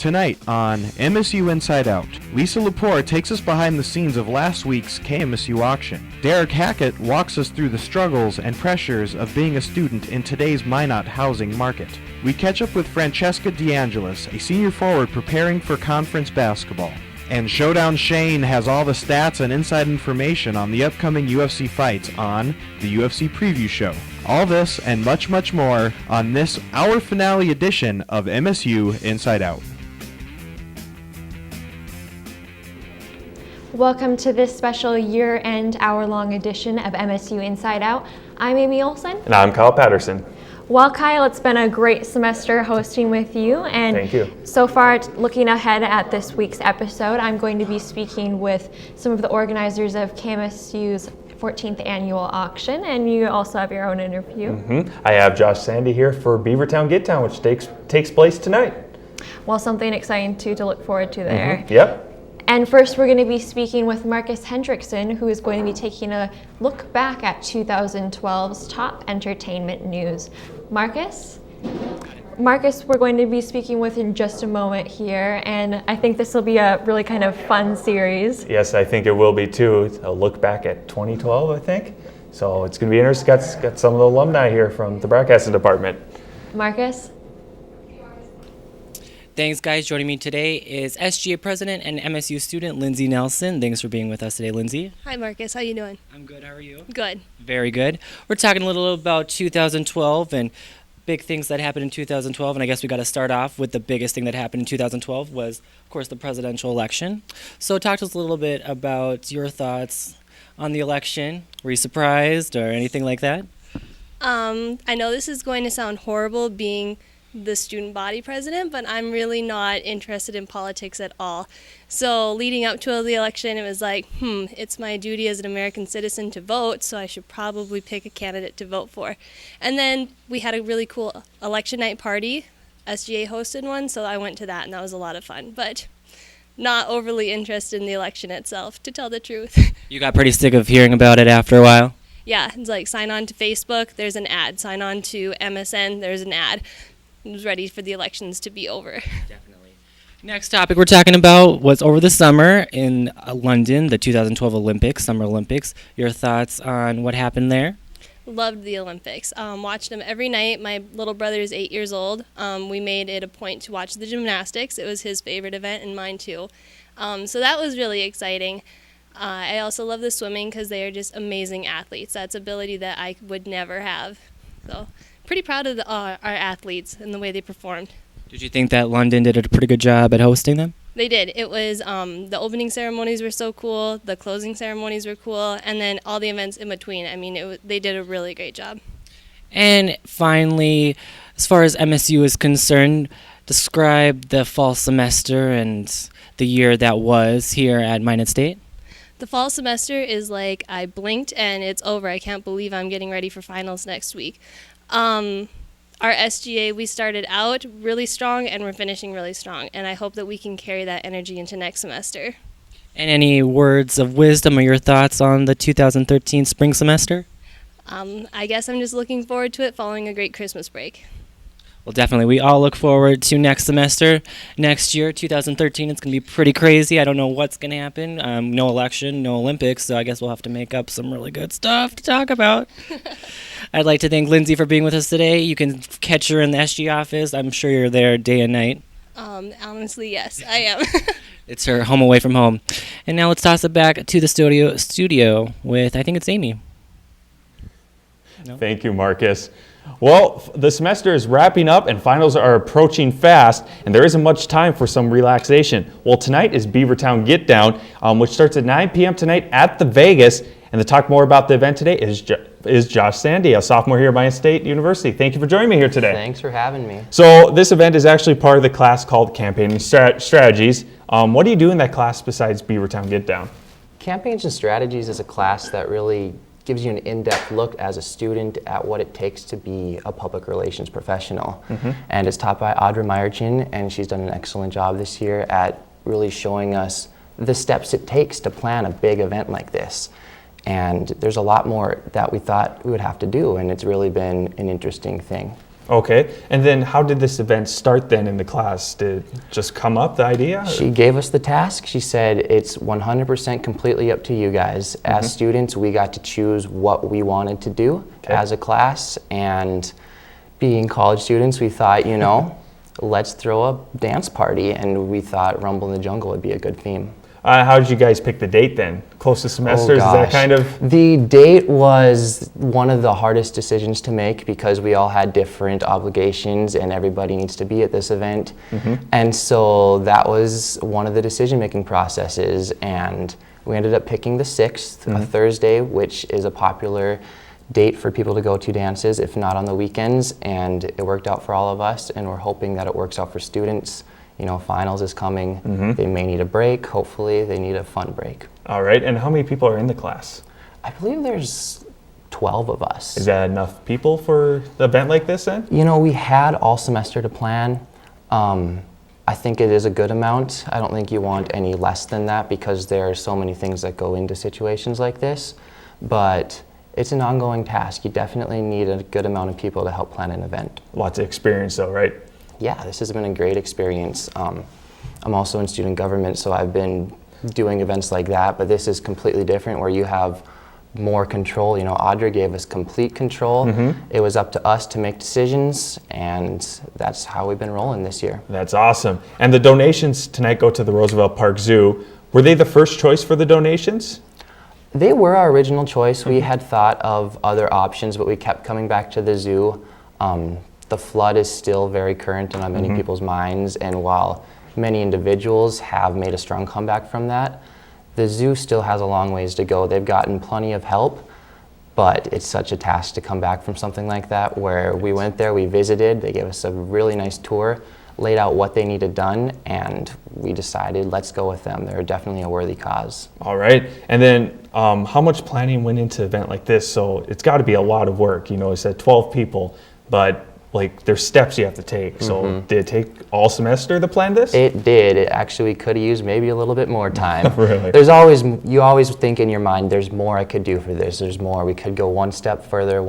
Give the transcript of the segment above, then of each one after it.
Tonight on MSU Inside Out, Lisa Lepore takes us behind the scenes of last week's KMSU auction. Derek Hackett walks us through the struggles and pressures of being a student in today's Minot housing market. We catch up with Francesca DeAngelis, a senior forward preparing for conference basketball. And Showdown Shane has all the stats and inside information on the upcoming UFC fights on the UFC Preview Show. All this and much, much more on this hour finale edition of MSU Inside Out. Welcome to this special year-end hour-long edition of MSU Inside Out. I'm Amy Olson. And I'm Kyle Patterson. Well, Kyle, it's been a great semester hosting with you. And thank you. So far, looking ahead at this week's episode, I'm going to be speaking with some of the organizers of KMSU's 14th annual auction, and you also have your own interview. I have Josh Sandy here for Beavertown Get Down, which takes place tonight. Well, something exciting too to look forward to there. Yep. And first, we're going to be speaking with Marcus Hendrickson, who is going to be taking a look back at 2012's top entertainment news. Marcus, we're going to be speaking with in just a moment here, and I think this will be a really kind of fun series. Yes, I think it will be too. A look back at 2012, I think. So it's going to be interesting. Got some of the alumni here from the broadcasting department. Marcus? Thanks, guys. Joining me today is SGA President and MSU student Lindsay Nelson. Thanks for being with us today, Lindsay. Hi, Marcus. How you doing? I'm good. How are you? Good. Very good. We're talking a little about 2012 and big things that happened in 2012, and I guess we got to start off with the biggest thing that happened in 2012 was, of course, the presidential election. So talk to us a little bit about your thoughts on the election. Were you surprised or anything like that? I know this is going to sound horrible being the student body president, but I'm really not interested in politics at all. So leading up to the election, it was like, it's my duty as an American citizen to vote, so I should probably pick a candidate to vote for. And then we had a really cool election night party. SGA hosted one, so I went to that, and that was a lot of fun. But not overly interested in the election itself, to tell the truth. You got pretty sick of hearing about it after a while? Yeah, it's like sign on to Facebook, there's an ad. Sign on to MSN, there's an ad. I was ready for the elections to be over. Definitely. Next topic we're talking about was over the summer in London, the 2012 Olympics, Summer Olympics. Your thoughts on what happened there? Loved the Olympics. Watched them every night. My little brother is 8 years old. We made it a point to watch the gymnastics. It was his favorite event and mine too. So that was really exciting. I also love the swimming because they are just amazing athletes. That's ability that I would never have. So pretty proud of our athletes and the way they performed. Did you think that London did a pretty good job at hosting them? They did. It was the opening ceremonies were so cool, the closing ceremonies were cool, and then all the events in between. I mean, they did a really great job. And finally, as far as MSU is concerned, describe the fall semester and the year that was here at Minot State. The fall semester is like I blinked and it's over. I can't believe I'm getting ready for finals next week. Our SGA, we started out really strong and we're finishing really strong, and I hope that we can carry that energy into next semester. And any words of wisdom or your thoughts on the 2013 spring semester? I guess I'm just looking forward to it following a great Christmas break. Well, definitely. We all look forward to next semester. Next year, 2013, it's going to be pretty crazy. I don't know what's going to happen. No election, no Olympics, so I guess we'll have to make up some really good stuff to talk about. I'd like to thank Lindsay for being with us today. You can catch her in the SG office. I'm sure you're there day and night. Honestly, yes, I am. It's her home away from home. And now let's toss it back to the studio with, I think it's Amy. No? Thank you, Marcus. Well, the semester is wrapping up and finals are approaching fast, and there isn't much time for some relaxation. Well, tonight is Beavertown Get Down, which starts at 9 p.m. tonight at the Vegas. And to talk more about the event today is Josh Sandy, a sophomore here at Minot State University. Thank you for joining me here today. Thanks for having me. So this event is actually part of the class called Campaigning Strategies. What do you do in that class besides Beavertown Get Down? Campaigns and Strategies is a class that really gives you an in-depth look as a student at what it takes to be a public relations professional. And it's taught by Audra Meyerchin, and she's done an excellent job this year at really showing us the steps it takes to plan a big event like this. And there's a lot more that we thought we would have to do, and it's really been an interesting thing. Okay, and then how did this event start then in the class? Did it just come up, the idea? or- She gave us the task. She said it's 100% completely up to you guys. As students, we got to choose what we wanted to do Okay. as a class. And being college students, we thought, let's throw a dance party. And we thought Rumble in the Jungle would be a good theme. How did you guys pick the date then? Close to semesters, is that gosh. kind of? The date was one of the hardest decisions to make because we all had different obligations and everybody needs to be at this event. And so that was one of the decision-making processes. And we ended up picking the 6th, a Thursday, which is a popular date for people to go to dances, if not on the weekends. And it worked out for all of us, and we're hoping that it works out for students. Finals is coming. They may need a break. Hopefully, they need a fun break. All right, and how many people are in the class? I believe there's 12 of us. Is that enough people for an event like this then? We had all semester to plan. I think it is a good amount. I don't think you want any less than that because there are so many things that go into situations like this. But it's an ongoing task. You definitely need a good amount of people to help plan an event. Lots of experience though, right? Yeah, this has been a great experience. I'm also in student government, so I've been doing events like that, but this is completely different where you have more control. Audrey gave us complete control. It was up to us to make decisions, and that's how we've been rolling this year. That's awesome. And the donations tonight go to the Roosevelt Park Zoo. Were they the first choice for the donations? They were our original choice. We had thought of other options, but we kept coming back to the zoo. The flood is still very current and on many people's minds, and while many individuals have made a strong comeback from that, the zoo still has a long ways to go. They've gotten plenty of help, but it's such a task to come back from something like that, where we went there, we visited, they gave us a really nice tour, laid out what they needed done, and we decided let's go with them. They're definitely a worthy cause. All right, and then how much planning went into an event like this? So it's got to be a lot of work. You said 12 people, but there's steps you have to take. So did it take all semester to plan this? It did. It actually could have used maybe a little bit more time. Really? You always think in your mind, there's more I could do for this. There's more. We could go one step further.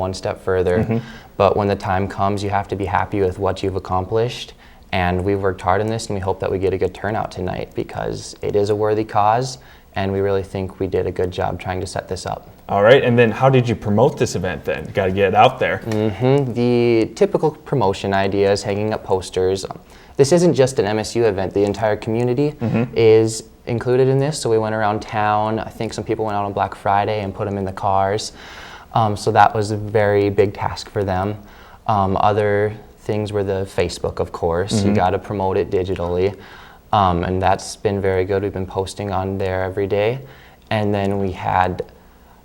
But when the time comes, you have to be happy with what you've accomplished. And we've worked hard on this, and we hope that we get a good turnout tonight because it is a worthy cause, and we really think we did a good job trying to set this up. All right, and then how did you promote this event then? Got to get it out there. The typical promotion ideas, hanging up posters. This isn't just an MSU event. The entire community is included in this. So we went around town. I think some people went out on Black Friday and put them in the cars. So that was a very big task for them. Other things were the Facebook, of course. You got to promote it digitally. And that's been very good. We've been posting on there every day. And then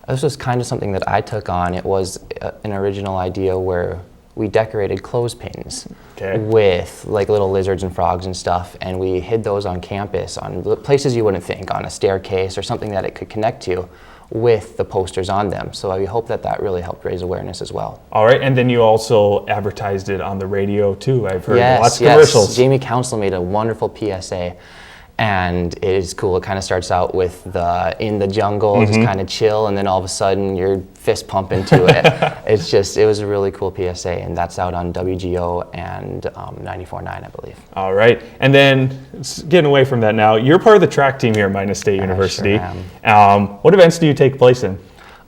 this was kind of something that I took on. It was an original idea where we decorated clothespins with little lizards and frogs and stuff, and we hid those on campus, on places you wouldn't think, on a staircase or something that it could connect to, with the posters on them. So we hope that really helped raise awareness as well. All right, and then you also advertised it on the radio too. I've heard lots of yes. commercials. Jamie Council made a wonderful PSA, and it is cool. It kind of starts out with in the jungle, just kind of chill, and then all of a sudden you're fist pumping to it. It was a really cool PSA, and that's out on WGO and 94.9, I believe. All right, and then getting away from that now, you're part of the track team here at Minot State University. Sure am. What events do you take place in?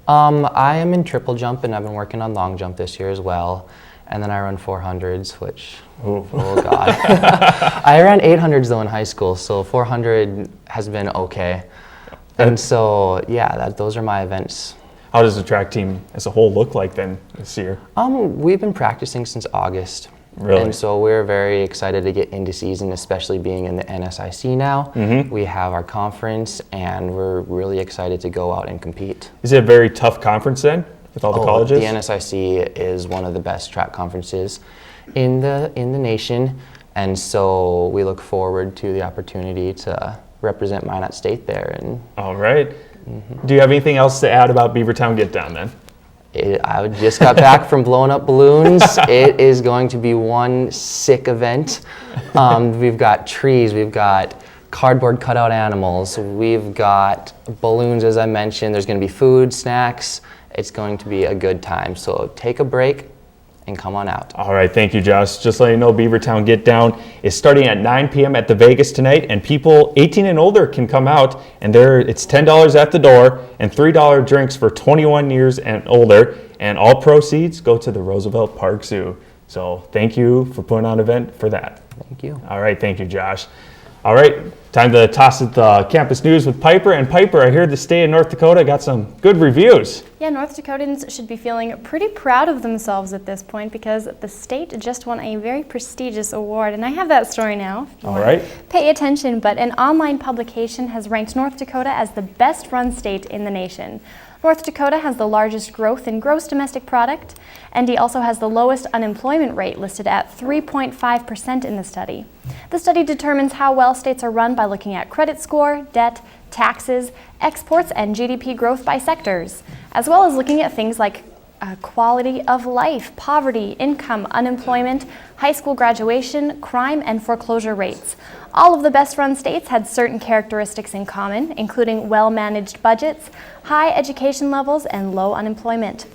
I am in triple jump, and I've been working on long jump this year as well. And then I run 400s, which, oh God. I ran 800s though in high school, so 400 has been okay. And so, those are my events. How does the track team as a whole look like then this year? We've been practicing since August. Really? And so we're very excited to get into season, especially being in the NSIC now. We have our conference, and we're really excited to go out and compete. Is it a very tough conference then, with all the colleges? The NSIC is one of the best track conferences in the nation, and so we look forward to the opportunity to represent Minot State there. And all right. Do you have anything else to add about Beavertown Get Down then? I just got back from blowing up balloons. It is going to be one sick event. We've got trees, we've got cardboard cutout animals, we've got balloons, as I mentioned. There's going to be food, snacks. It's going to be a good time. So take a break and come on out. All right, thank you, Josh. Just letting you know, Beavertown Get Down is starting at 9 p.m. at the Vegas tonight, and people 18 and older can come out, and it's $10 at the door and $3 drinks for 21 years and older, and all proceeds go to the Roosevelt Park Zoo. So thank you for putting on an event for that. Thank you. All right, thank you, Josh. All right, time to toss it the campus news with Piper. And Piper, I hear the state of North Dakota got some good reviews. Yeah, North Dakotans should be feeling pretty proud of themselves at this point because the state just won a very prestigious award. And I have that story now. If you All want right. to pay attention, but an online publication has ranked North Dakota as the best run state in the nation. North Dakota has the largest growth in gross domestic product. ND also has the lowest unemployment rate, listed at 3.5% in the study. The study determines how well states are run by looking at credit score, debt, taxes, exports, and GDP growth by sectors, as well as looking at things like quality of life, poverty, income, unemployment, high school graduation, crime, and foreclosure rates. All of the best-run states had certain characteristics in common, including well-managed budgets, high education levels, and low unemployment.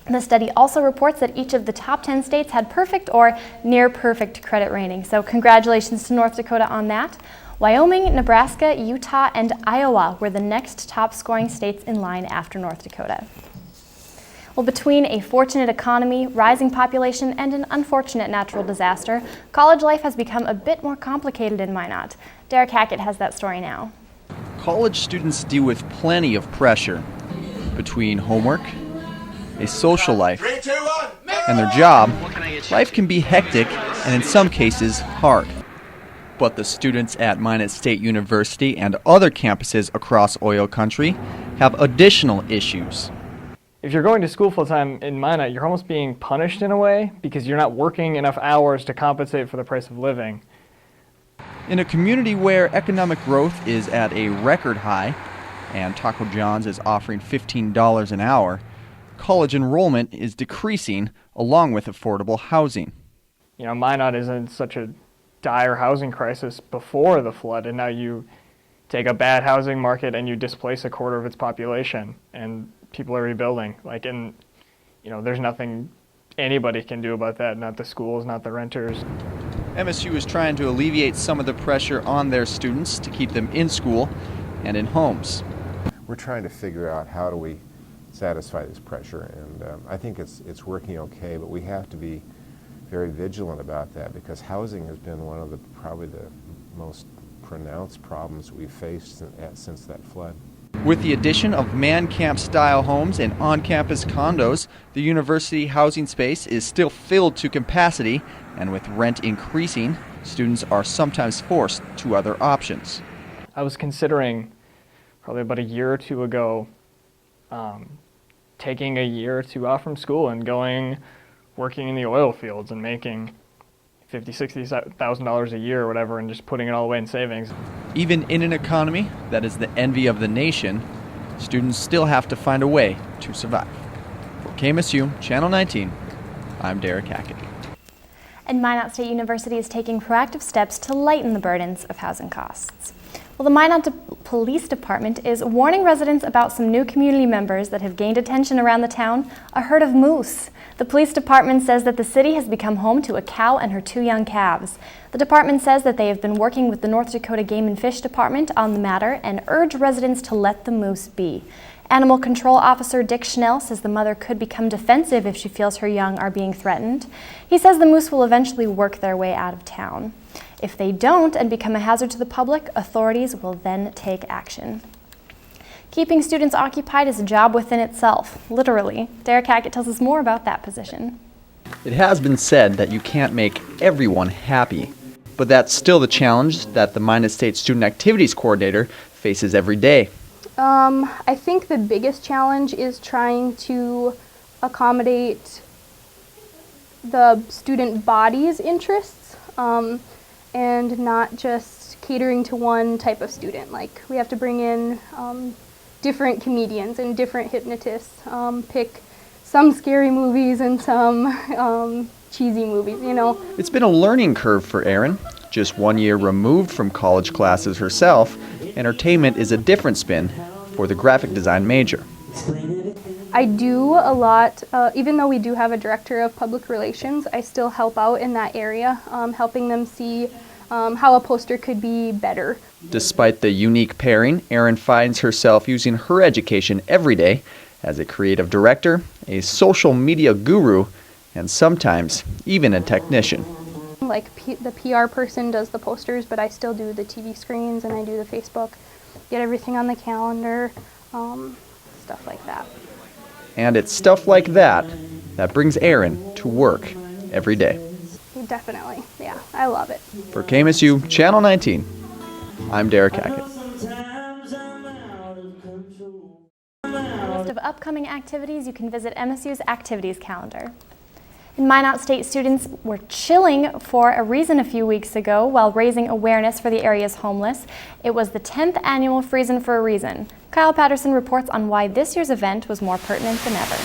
The study also reports that each of the top 10 states had perfect or near-perfect credit rating. So congratulations to North Dakota on that. Wyoming, Nebraska, Utah, and Iowa were the next top-scoring states in line after North Dakota. Well, between a fortunate economy, rising population, and an unfortunate natural disaster, college life has become a bit more complicated in Minot. Derek Hackett has that story now. College students deal with plenty of pressure between homework, a social life, and their job. Life can be hectic and in some cases hard. But the students at Minot State University and other campuses across oil country have additional issues. If you're going to school full-time in Minot, you're almost being punished in a way because you're not working enough hours to compensate for the price of living. In a community where economic growth is at a record high and Taco John's is offering $15 an hour, college enrollment is decreasing along with affordable housing. You know, Minot is in such a dire housing crisis before the flood, and now you take a bad housing market and you displace a quarter of its population, and people are rebuilding. There's nothing anybody can do about that, not the schools, not the renters. MSU is trying to alleviate some of the pressure on their students to keep them in school and in homes. We're trying to figure out how do we satisfy this pressure, and I think it's working okay, but we have to be very vigilant about that because housing has been one of probably the most pronounced problems we've faced since that flood. With the addition of man camp style homes and on-campus condos, the university housing space is still filled to capacity, and with rent increasing, students are sometimes forced to other options. I was considering probably about a year or two ago taking a year or two off from school and working in the oil fields and making $50,000, $60,000 a year or whatever, and just putting it all away in savings. Even in an economy that is the envy of the nation, students still have to find a way to survive. For KMSU, Channel 19, I'm Derek Hackett. And Minot State University is taking proactive steps to lighten the burdens of housing costs. Well, the Minot Police Department is warning residents about some new community members that have gained attention around the town, a herd of moose. The police department says that the city has become home to a cow and her 2 young calves. The department says that they have been working with the North Dakota Game and Fish Department on the matter and urge residents to let the moose be. Animal Control Officer Dick Schnell says the mother could become defensive if she feels her young are being threatened. He says the moose will eventually work their way out of town. If they don't and become a hazard to the public, authorities will then take action. Keeping students occupied is a job within itself, literally. Derek Hackett tells us more about that position. It has been said that you can't make everyone happy, but that's still the challenge that the Minot State Student Activities Coordinator faces every day. I think the biggest challenge is trying to accommodate the student body's interests and not just catering to one type of student. Like, we have to bring in different comedians and different hypnotists, pick some scary movies and some cheesy movies, you know. It's been a learning curve for Erin. Just 1 year removed from college classes herself, entertainment is a different spin for the graphic design major. I do a lot, even though we do have a director of public relations, I still help out in that area, helping them see how a poster could be better. Despite the unique pairing, Erin finds herself using her education every day as a creative director, a social media guru, and sometimes even a technician. Like the PR person does the posters, but I still do the TV screens and I do the Facebook, get everything on the calendar, stuff like that. And it's stuff like that that brings Erin to work every day. Definitely, yeah, I love it. For KMSU Channel 19, I'm Derek Hackett. For a list of upcoming activities, you can visit MSU's activities calendar. And Minot State students were chilling for a reason a few weeks ago while raising awareness for the area's homeless. It was the 10th annual Friesen for a Reason. Kyle Patterson reports on why this year's event was more pertinent than ever.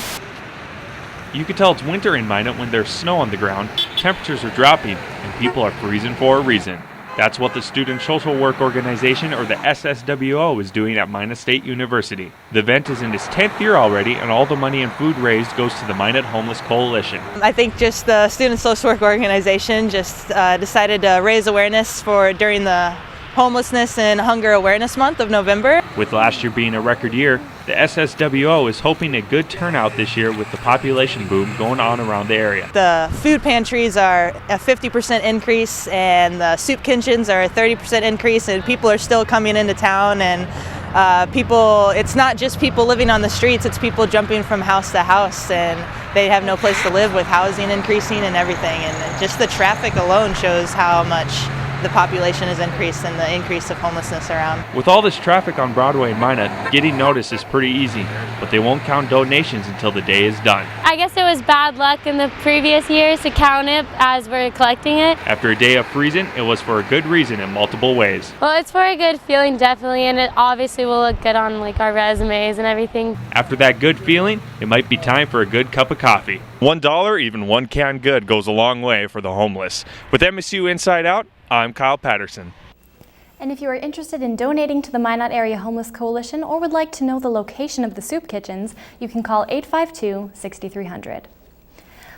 You can tell it's winter in Minot when there's snow on the ground, temperatures are dropping, and people are freezing for a reason. That's what the Student Social Work Organization, or the SSWO, is doing at Minot State University. The event is in its 10th year already, and all the money and food raised goes to the Minot Homeless Coalition. I think just the Student Social Work Organization just decided to raise awareness for during the Homelessness and Hunger Awareness Month of November. With last year being a record year, the SSWO is hoping a good turnout this year with the population boom going on around the area. The food pantries are a 50% increase and the soup kitchens are a 30% increase, and people are still coming into town, and it's not just people living on the streets, it's people jumping from house to house, and they have no place to live with housing increasing and everything, and just the traffic alone shows how much the population has increased and the increase of homelessness around. With all this traffic on Broadway in Minot, getting noticed is pretty easy, but they won't count donations until the day is done. I guess it was bad luck in the previous years to count it as we're collecting it. After a day of freezing, it was for a good reason in multiple ways. Well, it's for a good feeling, definitely, and it obviously will look good on like our resumes and everything. After that good feeling, it might be time for a good cup of coffee. $1, even one can good, goes a long way for the homeless. With MSU Inside Out, I'm Kyle Patterson. And if you are interested in donating to the Minot Area Homeless Coalition or would like to know the location of the soup kitchens, you can call 852-6300.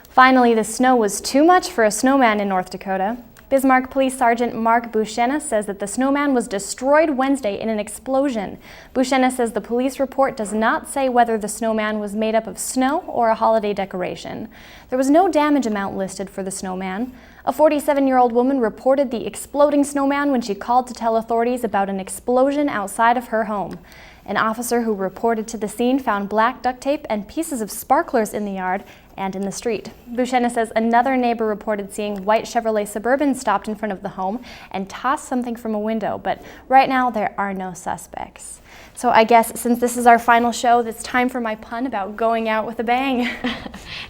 Finally, the snow was too much for a snowman in North Dakota. Bismarck Police Sergeant Mark Buchena says that the snowman was destroyed Wednesday in an explosion. Buchena says the police report does not say whether the snowman was made up of snow or a holiday decoration. There was no damage amount listed for the snowman. A 47-year-old woman reported the exploding snowman when she called to tell authorities about an explosion outside of her home. An officer who reported to the scene found black duct tape and pieces of sparklers in the yard and in the street. Buchena says another neighbor reported seeing white Chevrolet Suburban stopped in front of the home and tossed something from a window, but right now there are no suspects. So I guess since this is our final show, it's time for my pun about going out with a bang.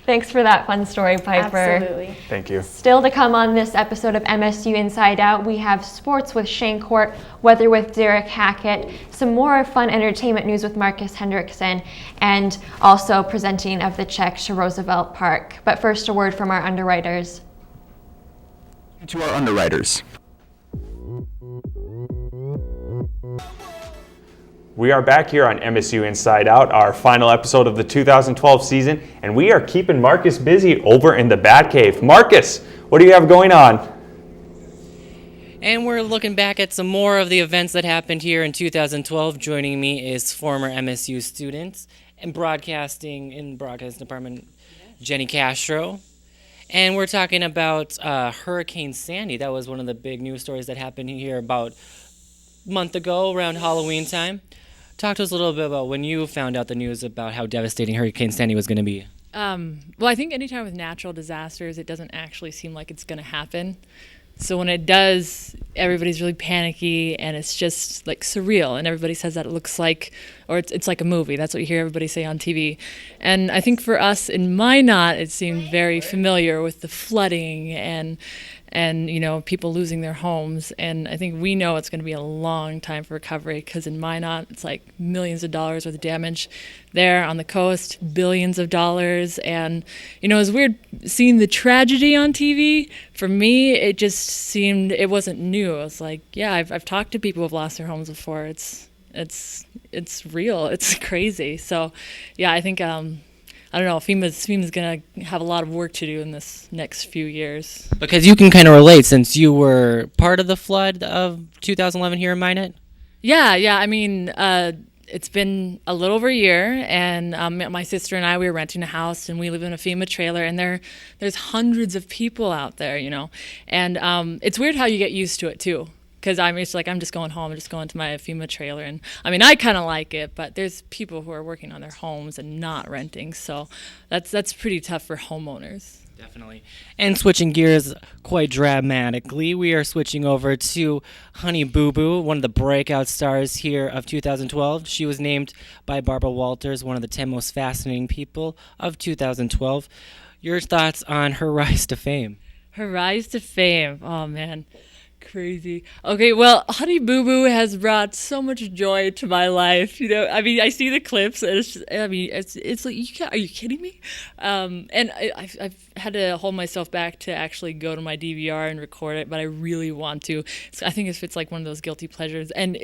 Thanks for that fun story, Piper. Absolutely. Thank you. Still to come on this episode of MSU Inside Out, we have sports with Shane Court, weather with Derek Hackett, some more fun entertainment news with Marcus Hendrickson, and also presenting of the check to Roosevelt Park. But first, a word from our underwriters. To our underwriters. We are back here on MSU Inside Out, our final episode of the 2012 season, and we are keeping Marcus busy over in the Batcave. Marcus, what do you have going on? And we're looking back at some more of the events that happened here in 2012. Joining me is former MSU student and broadcasting in broadcast department, Jenny Castro. And we're talking about Hurricane Sandy. That was one of the big news stories that happened here about a month ago around Halloween time. Talk to us a little bit about when you found out the news about how devastating Hurricane Sandy was going to be. Well, I think anytime with natural disasters, it doesn't actually seem like it's going to happen. So when it does, everybody's really panicky, and it's just like surreal. And everybody says that it looks like, or it's like a movie. That's what you hear everybody say on TV. And I think for us in Minot, it seemed very familiar with the flooding and you know, people losing their homes. And I think we know it's going to be a long time for recovery, because in Minot, it's like millions of dollars worth of damage. There on the coast, billions of dollars. And, you know, it was weird seeing the tragedy on TV. For me, it just seemed, it wasn't new. It was like, yeah, I've talked to people who have lost their homes before. It's It's real. It's crazy. So, yeah, I think I don't know. FEMA's gonna have a lot of work to do in this next few years. Because you can kind of relate since you were part of the flood of 2011 here in Minot. Yeah. I mean, it's been a little over a year, and my sister and I, we were renting a house, and we live in a FEMA trailer, and there's hundreds of people out there, and it's weird how you get used to it too. Because I'm just going home, I'm just going to my FEMA trailer, and I mean, I kind of like it, but there's people who are working on their homes and not renting, so that's pretty tough for homeowners. Definitely. And switching gears quite dramatically, we are switching over to Honey Boo Boo, one of the breakout stars here of 2012. She was named by Barbara Walters one of the 10 most fascinating people of 2012. Your thoughts on her rise to fame? Her rise to fame, oh man. Crazy. Okay, well, Honey Boo Boo has brought so much joy to my life. I mean, I see the clips, and it's just, I mean, it's like, are you kidding me? And I've had to hold myself back to actually go to my DVR and record it, but I really want to. So I think it's like one of those guilty pleasures, and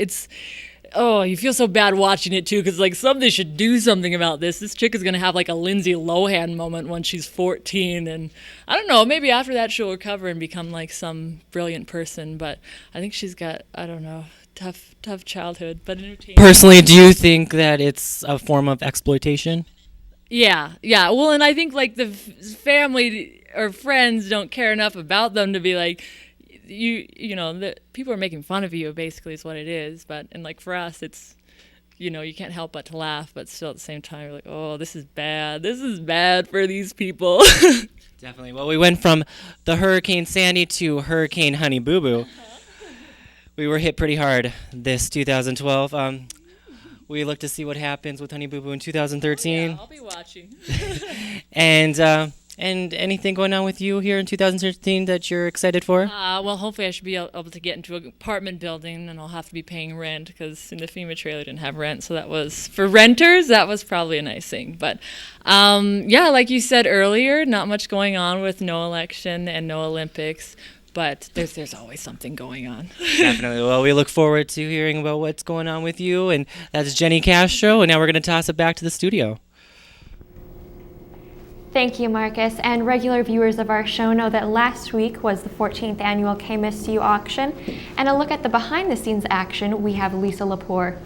you feel so bad watching it too, because like somebody should do something about this. This chick is gonna have like a Lindsay Lohan moment when she's 14, and I don't know, maybe after that she'll recover and become like some brilliant person. But I think she's got, I don't know, tough childhood, but entertaining. Personally, do you think that it's a form of exploitation? Yeah. Well, and I think like the family or friends don't care enough about them to be like, you know, the people are making fun of you, basically is what it is. And like for us, it's, you can't help but to laugh, but still at the same time you're like, oh, this is bad for these people. Definitely. Well, we went from the Hurricane Sandy to Hurricane Honey Boo Boo. We were hit pretty hard this 2012. We look to see what happens with Honey Boo Boo in 2013. Yeah, I'll be watching. And anything going on with you here in 2013 that you're excited for? Well, hopefully I should be able to get into an apartment building, and I'll have to be paying rent, because in the FEMA trailer I didn't have rent. So that was, for renters, that was probably a nice thing. But yeah, like you said earlier, not much going on with no election and no Olympics. But there's always something going on. Definitely. Well, we look forward to hearing about what's going on with you. And that's Jenny Castro. And now we're going to toss it back to the studio. Thank you, Marcus. And regular viewers of our show know that last week was the 14th annual KMSU auction. And a look at the behind-the-scenes action, we have Lisa Lepore.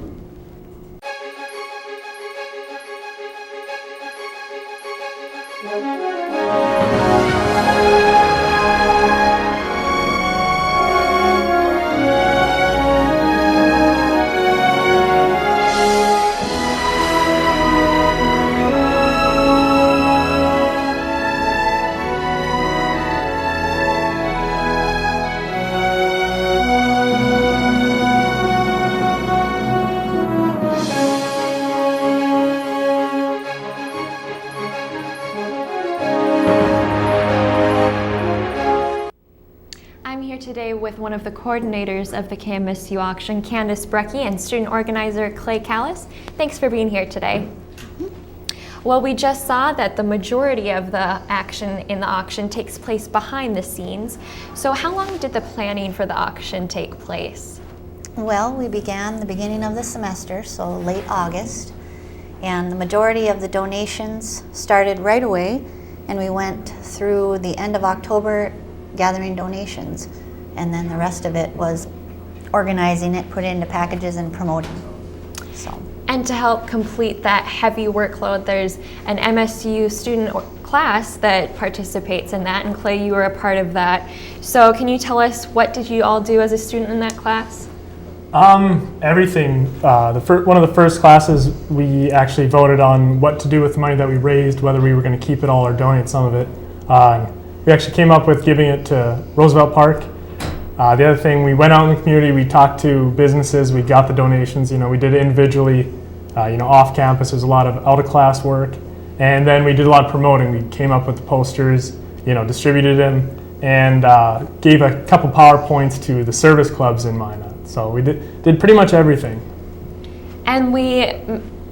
Today with one of the coordinators of the KMSU auction, Candace Brecky, and student organizer Clay Callis. Thanks for being here today. Well, we just saw that the majority of the action in the auction takes place behind the scenes. So how long did the planning for the auction take place? Well, we began the beginning of the semester, so late August, and the majority of the donations started right away, and we went through the end of October gathering donations. And then the rest of it was organizing it, put it into packages, and promoting. And to help complete that heavy workload, there's an MSU student class that participates in that, and Clay, you were a part of that. So can you tell us, what did you all do as a student in that class? Everything. One of the first classes, we actually voted on what to do with the money that we raised, whether we were going to keep it all or donate some of it. We actually came up with giving it to Roosevelt Park. The other thing, we went out in the community, we talked to businesses, we got the donations, we did it individually, off campus. There's a lot of out of class work, and then we did a lot of promoting. We came up with the posters, distributed them, and gave a couple PowerPoints to the service clubs in Minot. So we did pretty much everything. And we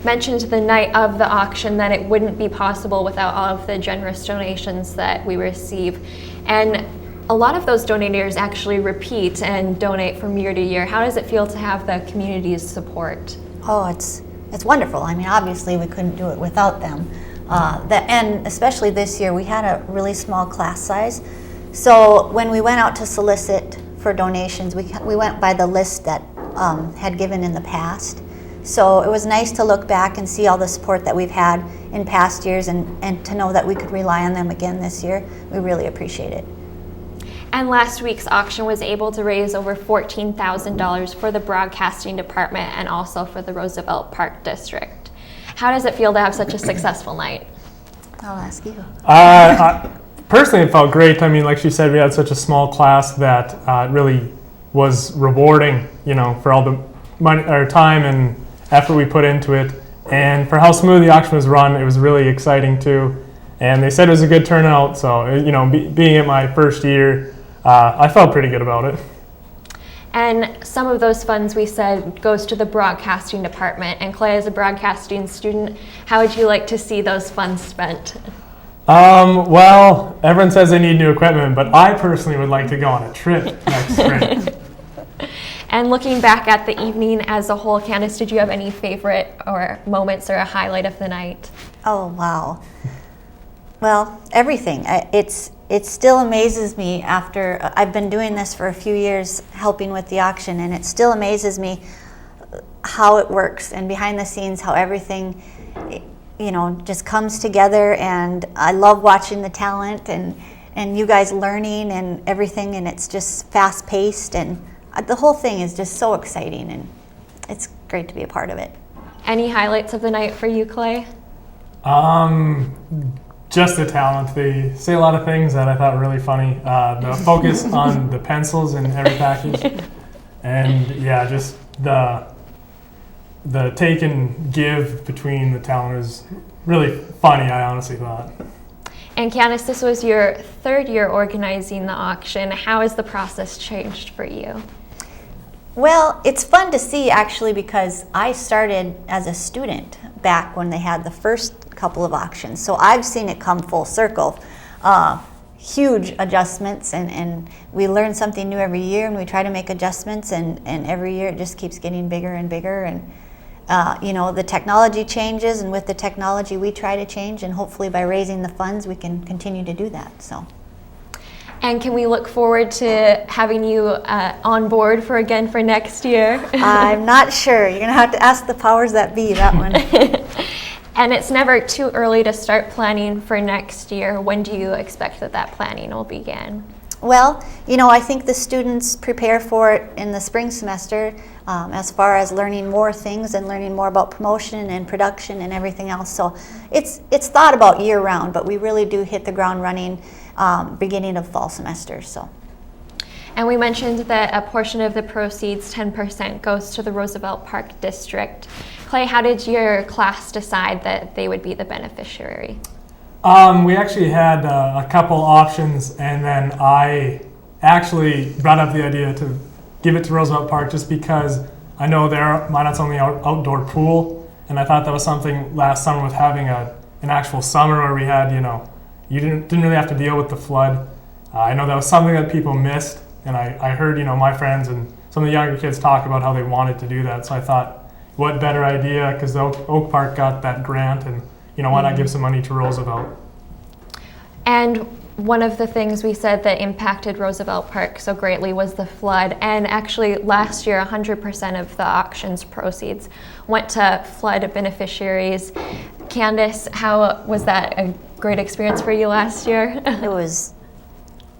mentioned the night of the auction that it wouldn't be possible without all of the generous donations that we receive. And a lot of those donators actually repeat and donate from year to year. How does it feel to have the community's support? Oh, it's wonderful. I mean, obviously we couldn't do it without them. And especially this year, we had a really small class size. So when we went out to solicit for donations, we went by the list that had given in the past. So it was nice to look back and see all the support that we've had in past years and to know that we could rely on them again this year. We really appreciate it. And last week's auction was able to raise over $14,000 for the broadcasting department and also for the Roosevelt Park District. How does it feel to have such a successful night? I'll ask you. Personally, it felt great. I mean, like she said, we had such a small class that it really was rewarding, for all the money or time and effort we put into it. And for how smooth the auction was run, it was really exciting too. And they said it was a good turnout, so being in my first year, I felt pretty good about it. And some of those funds we said goes to the broadcasting department. And Clay, as a broadcasting student, how would you like to see those funds spent? Well, everyone says they need new equipment, but I personally would like to go on a trip next spring. And looking back at the evening as a whole, Candace, did you have any favorite or moments or a highlight of the night? Oh, wow. Well, everything. It still amazes me after I've been doing this for a few years, helping with the auction, and it still amazes me how it works and behind the scenes, how everything, just comes together. And I love watching the talent and you guys learning and everything, and it's just fast paced, and the whole thing is just so exciting, and it's great to be a part of it. Any highlights of the night for you, Clay? Just the talent. They say a lot of things that I thought were really funny. The focus on the pencils in every package, and yeah, just the take and give between the talent was really funny, I honestly thought. And Candace, this was your third year organizing the auction. How has the process changed for you? Well, it's fun to see actually, because I started as a student back when they had the first couple of auctions. So I've seen it come full circle. Huge adjustments, and we learn something new every year, and we try to make adjustments, and every year it just keeps getting bigger and bigger. And the technology changes, and with the technology we try to change, and hopefully by raising the funds we can continue to do that. So. And can we look forward to having you on board for next year? I'm not sure. You're going to have to ask the powers that be that one. And it's never too early to start planning for next year. When do you expect that planning will begin? Well, I think the students prepare for it in the spring semester as far as learning more things and learning more about promotion and production and everything else. So it's thought about year round, but we really do hit the ground running beginning of fall semester. So. And we mentioned that a portion of the proceeds, 10%, goes to the Roosevelt Park District. Clay, how did your class decide that they would be the beneficiary? We actually had a couple options, and then I actually brought up the idea to give it to Roosevelt Park just because I know Minot's only outdoor pool, and I thought that was something last summer with having an actual summer where we had, you didn't really have to deal with the flood. I know that was something that people missed, and I heard, my friends and some of the younger kids talk about how they wanted to do that, so I thought, what better idea, because Oak Park got that grant, and why not give some money to Roosevelt? And one of the things we said that impacted Roosevelt Park so greatly was the flood. And actually last year, 100% of the auction's proceeds went to flood beneficiaries. Candace, how was that a great experience for you last year? It was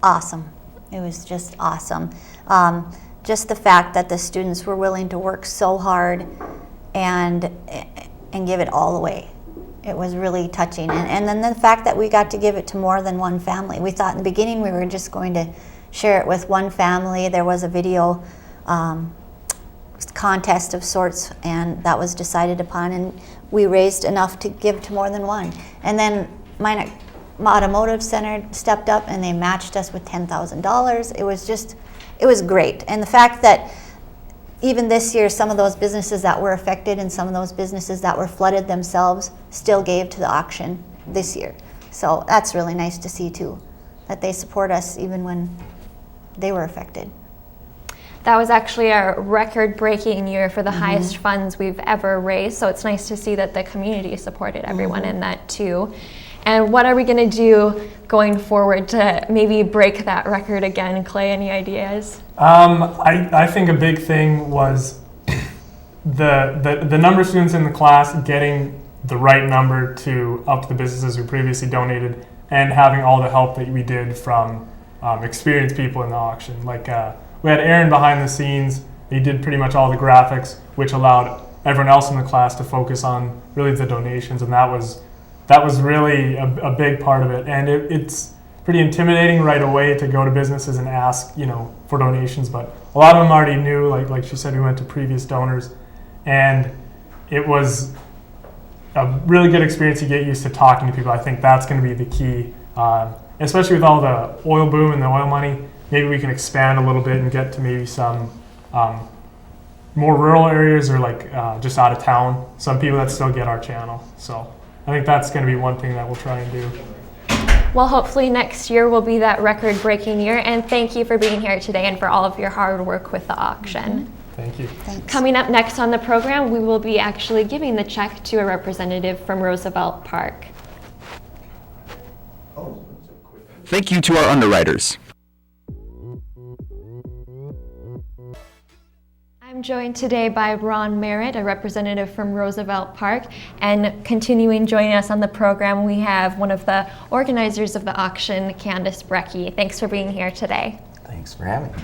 awesome. It was just awesome. Just the fact that the students were willing to work so hard and give it all away. It was really touching. And then the fact that we got to give it to more than one family. We thought in the beginning we were just going to share it with one family. There was a video contest of sorts, and that was decided upon, and we raised enough to give to more than one. And then Minot Automotive Center stepped up and they matched us with $10,000. It was great. And the fact that even this year, some of those businesses that were affected and some of those businesses that were flooded themselves still gave to the auction this year. So that's really nice to see too, that they support us even when they were affected. That was actually a record-breaking year for the highest funds we've ever raised, so it's nice to see that the community supported everyone in that too. And what are we going to do going forward to maybe break that record again? Clay, any ideas? I think a big thing was the number of students in the class getting the right number up to the businesses who previously donated, and having all the help that we did from experienced people in the auction. Like we had Aaron behind the scenes. He did pretty much all the graphics, which allowed everyone else in the class to focus on really the donations, and that was really a big part of it. And it's pretty intimidating right away to go to businesses and ask, for donations, but a lot of them already knew. Like she said, we went to previous donors, and it was a really good experience to get used to talking to people. I think that's going to be the key, especially with all the oil boom and the oil money. Maybe we can expand a little bit and get to maybe some more rural areas, or just out of town, some people that still get our channel. So I think that's going to be one thing that we'll try and do. Well, hopefully next year will be that record-breaking year, and thank you for being here today and for all of your hard work with the auction. Thank you. Thanks. Coming up next on the program, we will be actually giving the check to a representative from Roosevelt Park. Thank you to our underwriters. I'm joined today by Ron Merritt, a representative from Roosevelt Park, and continuing joining us on the program, we have one of the organizers of the auction, Candace Brecky. Thanks for being here today. Thanks for having me.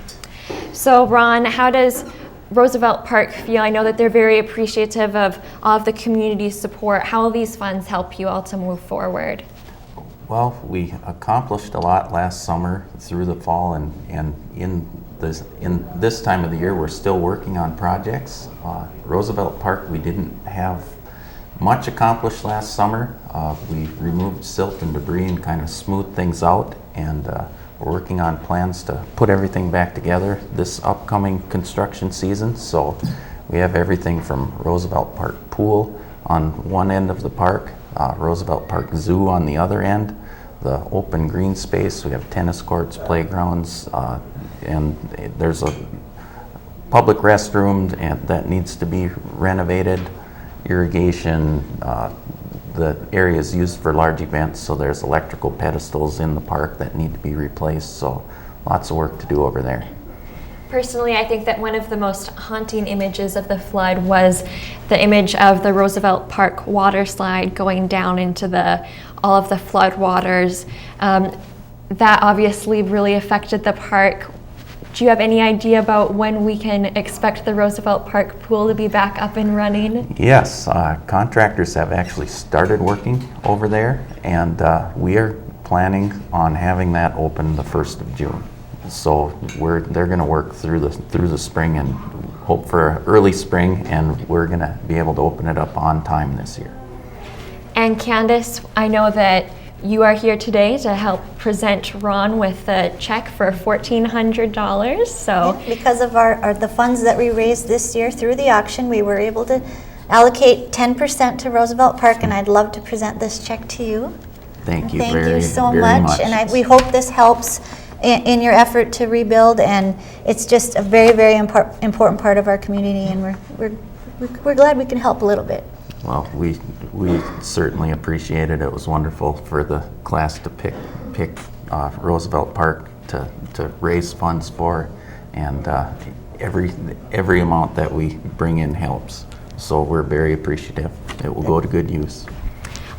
So Ron, how does Roosevelt Park feel? I know that they're very appreciative of all of the community support. How will these funds help you all to move forward? Well, we accomplished a lot last summer through the fall, and in this time of the year we're still working on projects. Roosevelt Park, we didn't have much accomplished last summer. We removed silt and debris and kind of smoothed things out, and we're working on plans to put everything back together this upcoming construction season. So we have everything from Roosevelt Park Pool on one end of the park, Roosevelt Park Zoo on the other end, the open green space. We have tennis courts, playgrounds, and there's a public restroom that needs to be renovated, irrigation. The area is used for large events, so there's electrical pedestals in the park that need to be replaced, so lots of work to do over there. Personally, I think that one of the most haunting images of the flood was the image of the Roosevelt Park water slide going down into all of the flood waters. That obviously really affected the park. Do you have any idea about when we can expect the Roosevelt Park pool to be back up and running? Yes, contractors have actually started working over there, and we are planning on having that open the 1st of June. So they're going to work through the spring and hope for early spring, and we're going to be able to open it up on time this year. And Candace, I know that you are here today to help present Ron with a check for $1,400. So because of the funds that we raised this year through the auction, we were able to allocate 10% to Roosevelt Park, and I'd love to present this check to you. Thank you. Thank very, you so very much. And we hope this helps in your effort to rebuild, and it's just a very, very important part of our community, and we're glad we can help a little bit. Well, we certainly appreciate it. It was wonderful for the class to pick Roosevelt Park to raise funds for, and every amount that we bring in helps. So we're very appreciative. It will go to good use.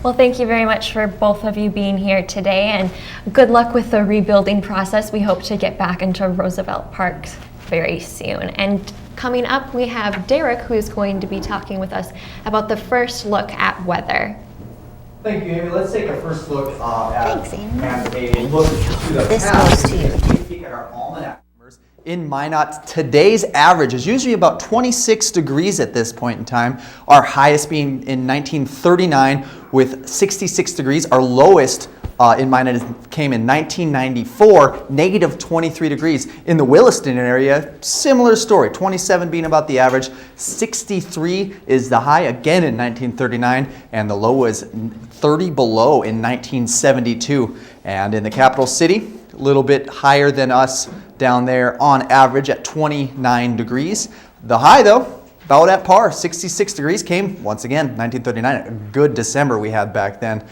Well, thank you very much for both of you being here today, and good luck with the rebuilding process. We hope to get back into Roosevelt Park very soon. And coming up, we have Derek, who is going to be talking with us about the first look at weather. Thank you, Amy. Let's take a first look at Thanks, Amy. a look to the This past. goes to you. Take a peek at our almanac. In Minot, today's average is usually about 26 degrees at this point in time. Our highest being in 1939 with 66 degrees. Our lowest in Minot came in 1994, negative 23 degrees. In the Williston area, similar story, 27 being about the average. 63 is the high, again in 1939, and the low was 30 below in 1972. And in the capital city, a little bit higher than us down there on average at 29 degrees. The high, though, about at par, 66 degrees, came once again, 1939, a good December we had back then.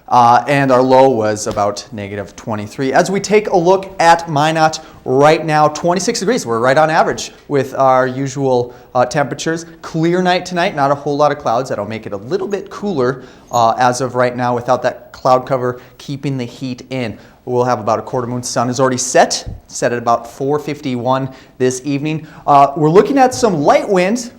And our low was about negative 23. As we take a look at Minot right now, 26 degrees. We're right on average with our usual temperatures. Clear night tonight, not a whole lot of clouds. That'll make it a little bit cooler as of right now without that cloud cover keeping the heat in. We'll have about a quarter moon. Sun is already set at about 4:51 this evening. We're looking at some light wind,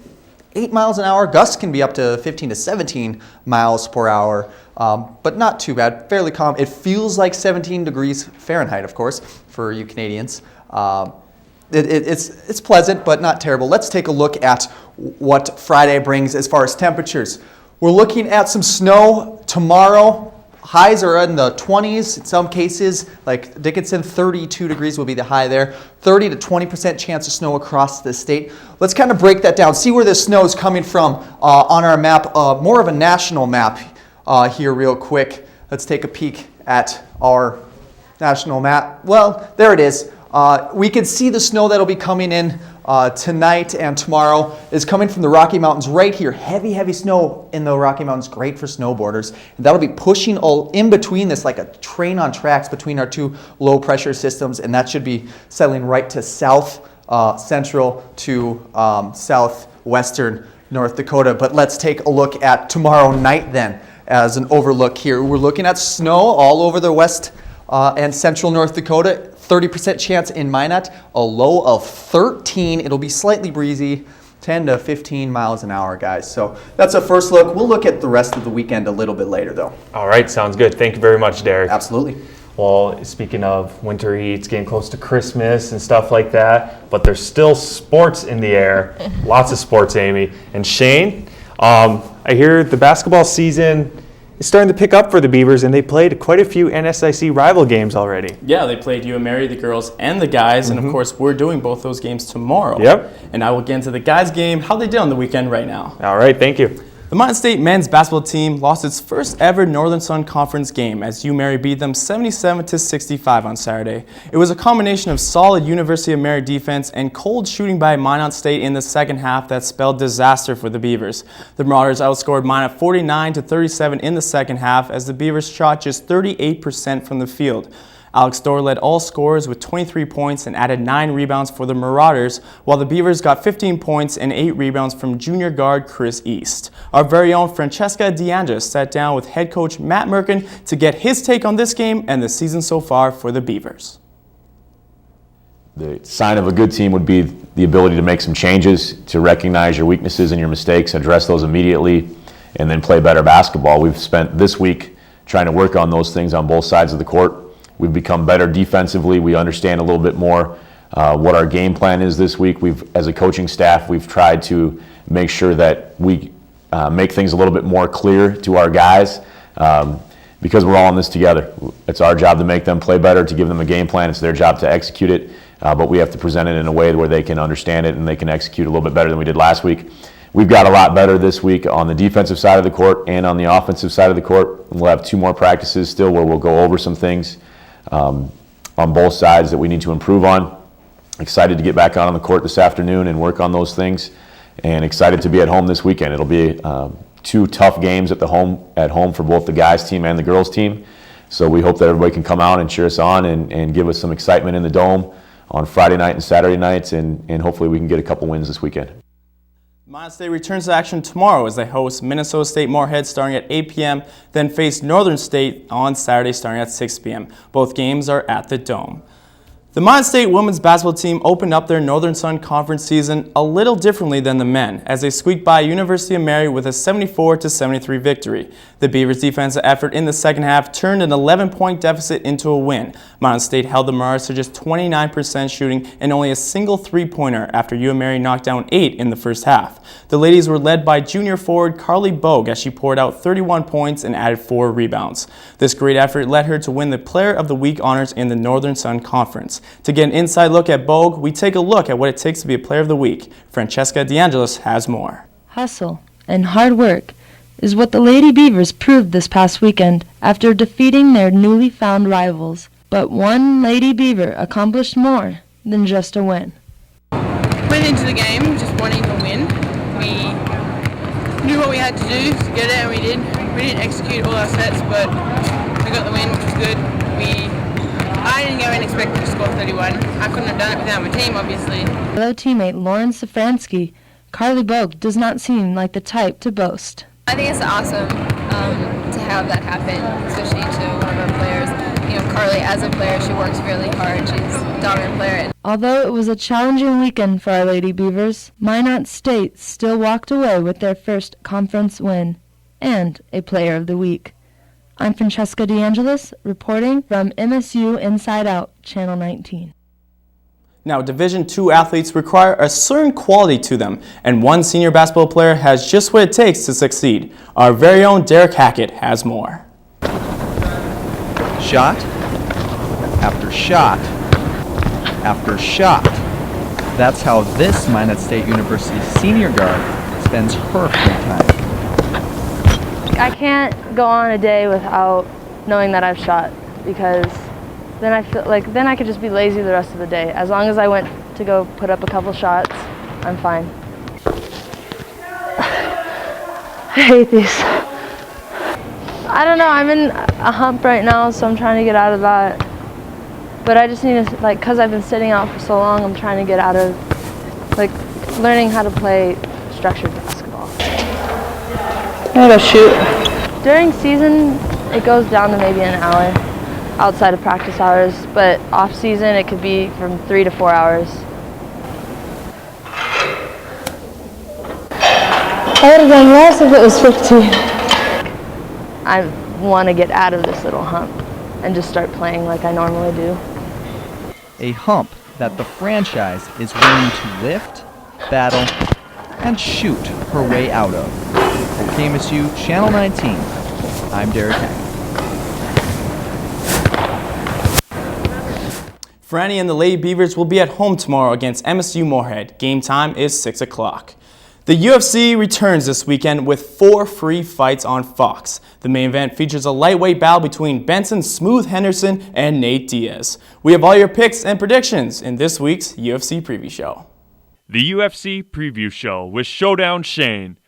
8 miles an hour. Gusts can be up to 15 to 17 miles per hour. But not too bad, fairly calm. It feels like 17 degrees Fahrenheit, of course, for you Canadians. It's pleasant, but not terrible. Let's take a look at what Friday brings as far as temperatures. We're looking at some snow tomorrow. Highs are in the 20s in some cases, like Dickinson, 32 degrees will be the high there. 30 to 20% chance of snow across the state. Let's kind of break that down, see where this snow is coming from on our map, more of a national map. Here real quick. Let's take a peek at our national map. Well, there it is. We can see the snow that'll be coming in tonight and tomorrow is coming from the Rocky Mountains right here. Heavy, heavy snow in the Rocky Mountains, great for snowboarders. And that'll be pushing all in between this like a train on tracks between our two low pressure systems, and that should be settling right to south central to southwestern North Dakota. But let's take a look at tomorrow night then. As an overlook here, we're looking at snow all over the west and central North Dakota. 30% chance in Minot, a low of 13. It'll be slightly breezy, 10 to 15 miles an hour, guys. So that's a first look. We'll look at the rest of the weekend a little bit later, though. All right, sounds good. Thank you very much, Derek. Absolutely. Well, speaking of winter heat, it's getting close to Christmas and stuff like that, but there's still sports in the air. Lots of sports, Amy. And Shane, I hear the basketball season is starting to pick up for the Beavers, and they played quite a few NSIC rival games already. Yeah, they played UMary, the girls, and the guys, and of course, we're doing both those games tomorrow. Yep. And I will get into the guys' game, how they did on the weekend right now. All right, thank you. The Minot State men's basketball team lost its first ever Northern Sun Conference game as UMary beat them 77-65 on Saturday. It was a combination of solid University of Mary defense and cold shooting by Minot State in the second half that spelled disaster for the Beavers. The Marauders outscored Minot 49-37 in the second half as the Beavers shot just 38% from the field. Alex Dorr led all scorers with 23 points and added 9 rebounds for the Marauders, while the Beavers got 15 points and 8 rebounds from junior guard Chris East. Our very own Francesca DeAngelis sat down with head coach Matt Merkin to get his take on this game and the season so far for the Beavers. The sign of a good team would be the ability to make some changes, to recognize your weaknesses and your mistakes, address those immediately, and then play better basketball. We've spent this week trying to work on those things on both sides of the court. We've become better defensively. We understand a little bit more what our game plan is this week. As a coaching staff, we've tried to make sure that we make things a little bit more clear to our guys because we're all in this together. It's our job to make them play better, to give them a game plan. It's their job to execute it, but we have to present it in a way where they can understand it and they can execute a little bit better than we did last week. We've got a lot better this week on the defensive side of the court and on the offensive side of the court. We'll have 2 more practices still where we'll go over some things on both sides that we need to improve on. Excited to get back out on the court this afternoon and work on those things, and excited to be at home this weekend. It'll be 2 tough games at home for both the guys team and the girls team. So we hope that everybody can come out and cheer us on and give us some excitement in the Dome on Friday night and Saturday nights, and hopefully we can get a couple wins this weekend. Minot State returns to action tomorrow as they host Minnesota State Moorhead starting at 8 p.m., then face Northern State on Saturday starting at 6 p.m. Both games are at the Dome. The Minot State women's basketball team opened up their Northern Sun Conference season a little differently than the men as they squeaked by University of Mary with a 74-73 victory. The Beavers' defensive effort in the second half turned an 11-point deficit into a win. Minot State held the Marauders to just 29% shooting and only a single three-pointer after U of Mary knocked down 8 in the first half. The ladies were led by junior forward Carly Bogue as she poured out 31 points and added 4 rebounds. This great effort led her to win the Player of the Week honors in the Northern Sun Conference. To get an inside look at Bogue, we take a look at what it takes to be a Player of the Week. Francesca DeAngelis has more. Hustle and hard work is what the Lady Beavers proved this past weekend after defeating their newly found rivals. But one Lady Beaver accomplished more than just a win. Went into the game just wanting to win. We knew what we had to do to get it, and we did. We didn't execute all our sets, but we got the win, which was good. I didn't go in expecting to score 31. I couldn't have done it without my team, obviously. Fellow teammate Lauren Safransky, Carly Bogue does not seem like the type to boast. I think it's awesome to have that happen, especially to one of our players. You know, Carly, as a player, she works really hard. She's a dominant player. Although it was a challenging weekend for our Lady Beavers, Minot State still walked away with their first conference win and a Player of the Week. I'm Francesca DeAngelis, reporting from MSU Inside Out, Channel 19. Now, Division II athletes require a certain quality to them, and one senior basketball player has just what it takes to succeed. Our very own Derek Hackett has more. Shot after shot after shot. That's how this Minot State University senior guard spends her free time. I can't go on a day without knowing that I've shot, because then I feel like I could just be lazy the rest of the day. As long as I went to go put up a couple shots, I'm fine. I hate these. I don't know, I'm in a hump right now, so I'm trying to get out of that. But I just need to, because I've been sitting out for so long, I'm trying to get out of, learning how to play structured basketball. I gotta shoot. During season, it goes down to maybe an hour outside of practice hours, but off season, it could be from 3 to 4 hours. I would have done less if it was 15. I want to get out of this little hump and just start playing like I normally do. A hump that the franchise is willing to lift, battle, and shoot her way out of. For KMSU Channel 19, I'm Derek Hackett. Franny and the Lady Beavers will be at home tomorrow against MSU Moorhead. Game time is 6 o'clock. The UFC returns this weekend with 4 free fights on Fox. The main event features a lightweight battle between Benson Smooth Henderson and Nate Diaz. We have all your picks and predictions in this week's UFC Preview Show. The UFC Preview Show with Showdown Shane.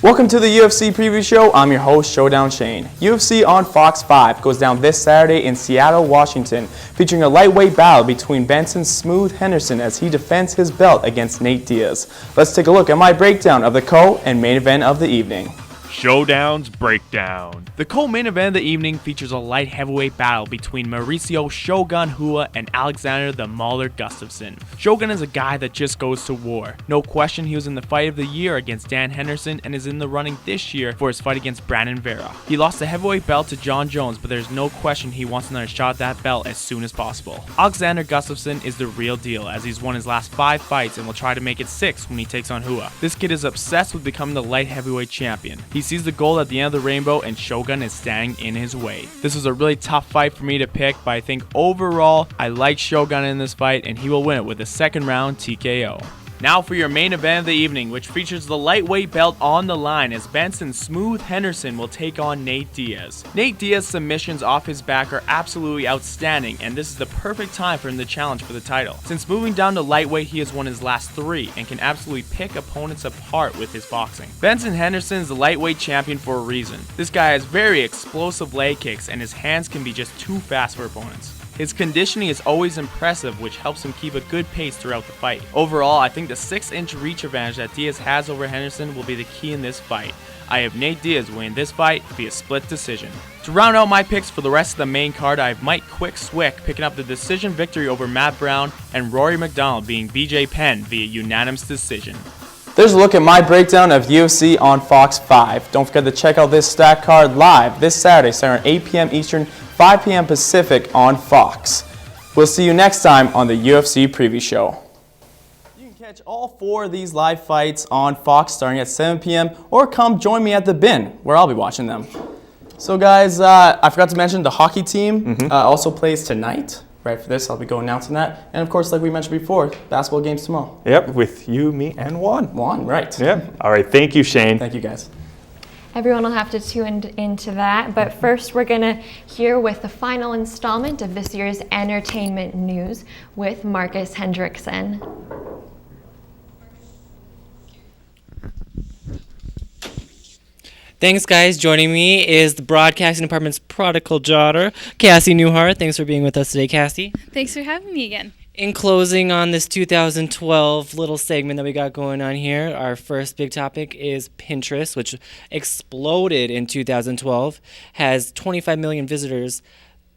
Welcome to the UFC Preview Show. I'm your host, Showdown Shane. UFC on Fox 5 goes down this Saturday in Seattle, Washington, featuring a lightweight battle between Benson Smooth Henderson as he defends his belt against Nate Diaz. Let's take a look at my breakdown of the co and main event of the evening. Showdown's Breakdown. The co-main event of the evening features a light heavyweight battle between Mauricio Shogun Hua and Alexander the Mauler Gustafsson. Shogun is a guy that just goes to war. No question he was in the fight of the year against Dan Henderson and is in the running this year for his fight against Brandon Vera. He lost the heavyweight belt to John Jones, but there's no question he wants another shot at that belt as soon as possible. Alexander Gustafsson is the real deal as he's won his last 5 fights and will try to make it 6 when he takes on Hua. This kid is obsessed with becoming the light heavyweight champion. He sees the goal at the end of the rainbow and Shogun is standing in his way. This was a really tough fight for me to pick, but I think overall I like Shogun in this fight and he will win it with a second round TKO. Now for your main event of the evening, which features the lightweight belt on the line as Benson Smooth Henderson will take on Nate Diaz. Nate Diaz's submissions off his back are absolutely outstanding, and this is the perfect time for him to challenge for the title. Since moving down to lightweight, he has won his last 3 and can absolutely pick opponents apart with his boxing. Benson Henderson is the lightweight champion for a reason. This guy has very explosive leg kicks and his hands can be just too fast for opponents. His conditioning is always impressive, which helps him keep a good pace throughout the fight. Overall, I think the 6-inch reach advantage that Diaz has over Henderson will be the key in this fight. I have Nate Diaz win this fight via split decision. To round out my picks for the rest of the main card, I have Mike Quick Swick picking up the decision victory over Matt Brown and Rory McDonald being BJ Penn via unanimous decision. There's a look at my breakdown of UFC on Fox 5. Don't forget to check out this stack card live this Saturday starting at 8 p.m. Eastern, 5 p.m. Pacific on Fox. We'll see you next time on the UFC Preview Show. You can catch all 4 of these live fights on Fox starting at 7 p.m. or come join me at the Bin where I'll be watching them. So guys, I forgot to mention the hockey team also plays tonight. Right for this, I'll be going announcing that. And of course, like we mentioned before, basketball games tomorrow. Yep, with you, me, and Juan. Juan, right. Yep. All right, thank you, Shane. Thank you, guys. Everyone will have to tune into that. But first, we're going to hear with the final installment of this year's entertainment news with Marcus Hendrickson. Thanks, guys. Joining me is the Broadcasting Department's prodigal daughter, Cassie Newhart. Thanks for being with us today, Cassie. Thanks for having me again. In closing on this 2012 little segment that we got going on here, our first big topic is Pinterest, which exploded in 2012, has 25 million visitors